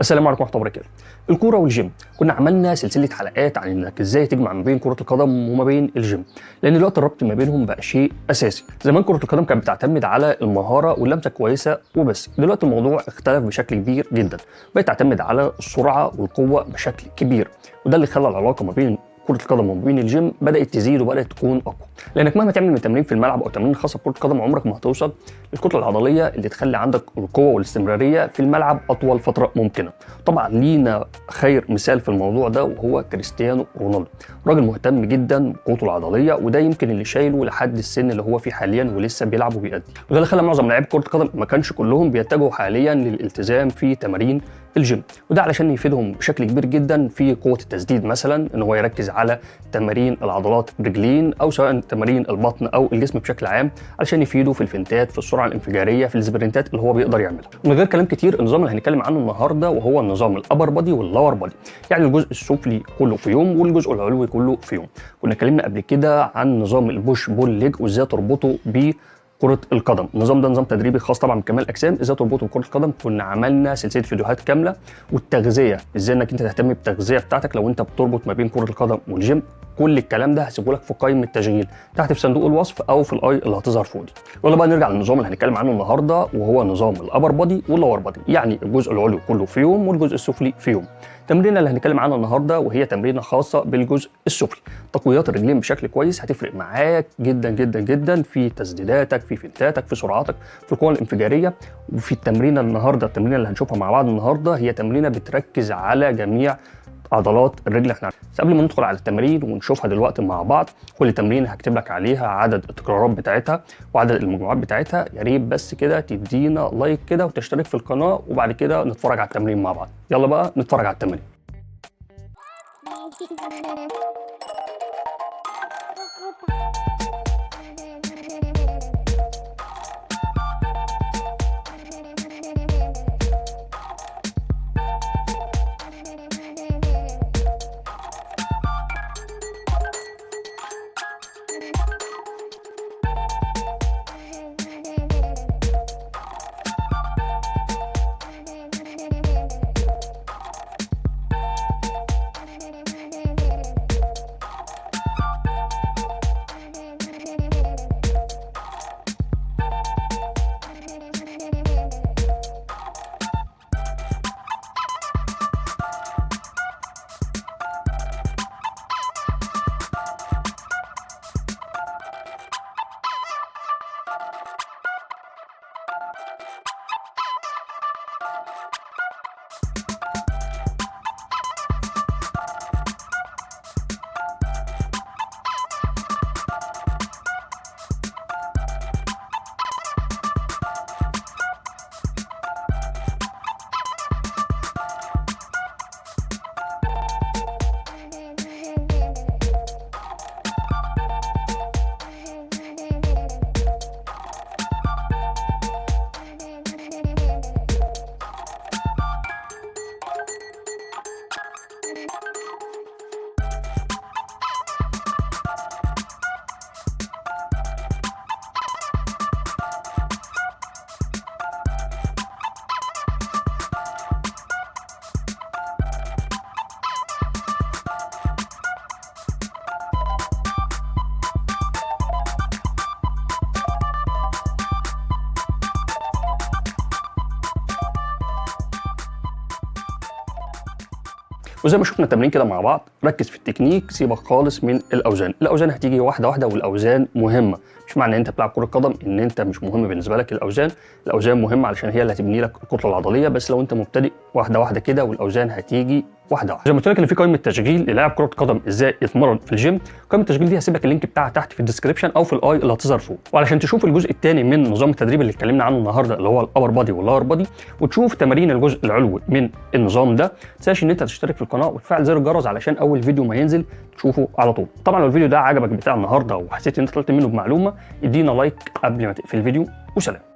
السلام عليكم ورحمه الله وبركاته. الكوره والجيم، كنا عملنا سلسله حلقات عن انك ازاي تجمع ما بين كره القدم وما بين الجيم، لان دلوقتي الربط ما بينهم بقى شيء اساسي. زمان كره القدم كانت بتعتمد على المهاره واللمسه الكويسه وبس، دلوقتي الموضوع اختلف بشكل كبير جدا، بقت تعتمد على السرعه والقوه بشكل كبير، وده اللي خلى العلاقه ما بين كرة القدم وما بين الجيم بدأت تزيد وبدأت تكون أقوى، لأنك مهما تعمل من تمرين في الملعب أو تمرين خاصة بكرة القدم عمرك ما هتوصل للكتلة العضلية اللي تخلي عندك القوة والاستمرارية في الملعب أطول فترة ممكنة. طبعا لينا خير مثال في الموضوع ده وهو كريستيانو رونالدو، راجل مهتم جدا بقوته العضلية، وده يمكن اللي شايله لحد السن اللي هو فيه حاليا ولسه بيلعب وبيأدي، وده اللي خلى معظم لاعبي كرة القدم ما كانش كلهم بيتجهوا حاليا للالتزام في تمارين الجيم، وده علشان يفيدهم بشكل كبير جدا في قوة التسديد، مثلا ان هو يركز على تمارين العضلات الرجلين او سواء تمارين البطن او الجسم بشكل عام، علشان يفيده في الفنتات، في السرعه الانفجاريه، في السبرنتات اللي هو بيقدر يعملها. من غير كلام كتير، النظام اللي هنتكلم عنه النهارده وهو النظام الابر بادي واللور بادي، يعني الجزء السفلي كله في يوم والجزء العلوي كله في يوم. كنا اتكلمنا قبل كده عن نظام البوش بول ليج وازاي تربطه كرة القدم. النظام ده نظام تدريبي خاص طبعا بكمال الاجسام، ازاي تربطه بكرة القدم. كنا عملنا سلسلة فيديوهات كاملة، والتغذية ازاي انك انت تهتم بالتغذية بتاعتك لو انت بتربط ما بين كرة القدم والجيم. كل الكلام ده هسيبه لك في قائمة التشغيل تحت في صندوق الوصف او في الاي اللي هتظهر فوق دي. يلا بقى نرجع للنظام اللي هنتكلم عنه النهارده وهو نظام الابر بادي واللور بادي، يعني الجزء العلوي كله في يوم والجزء السفلي في يوم. التمرينه اللي هنتكلم عنها النهارده وهي تمرينه خاصه بالجزء السفلي، تقويات الرجلين بشكل كويس هتفرق معاك جدا جدا جدا في تسديداتك، في فنتاتك، في سرعاتك، في القوه الانفجاريه. وفي التمرينه النهارده، التمرينه اللي هنشوفها مع بعض النهارده هي تمرينه بتركز على جميع عضلات الرجل. احنا بس قبل ما ندخل على التمارين ونشوفها دلوقتي مع بعض، كل تمرين هكتب لك عليها عدد التكرارات بتاعتها وعدد المجموعات بتاعتها. يا ريت بس كده تدينا لايك كده وتشترك في القناه، وبعد كده نتفرج على التمرين مع بعض. يلا بقى نتفرج على التمرين. وزي ما شفنا التمرين كده مع بعض، ركز في التكنيك، سيبك خالص من الاوزان. الاوزان هتيجي واحده واحده، والاوزان مهمه، مش معنى ان انت بتلعب كره قدم ان انت مش مهم بالنسبه لك الاوزان. الاوزان مهمه علشان هي اللي هتبني لك الكتله العضليه، بس لو انت مبتدئ واحده واحده كده، والاوزان هتيجي واحده واحده. زي ما قلت لك ان في قائمه تشغيل للاعب كره قدم ازاي يتمرن في الجيم. قائمه التشغيل دي هسيب لك اللينك بتاعها تحت في الديسكربشن او في الاي اللي هتظهر فوق. وعلشان تشوف الجزء الثاني من نظام التدريب اللي اتكلمنا عنه النهارده اللي هو الابر بادي واللور بادي، وتشوف تمارين الجزء العلوي من النظام ده، ما تنساش ان انت تشترك في القناه وتفعل زر الجرس علشان اول فيديو ما ينزل تشوفه على طول. طبعا لو الفيديو ده عجبك بتاع النهارده وحسيت ان انت طلعت منه بمعلومه، ادينا لايك قبل ما تقفل الفيديو، وسلام.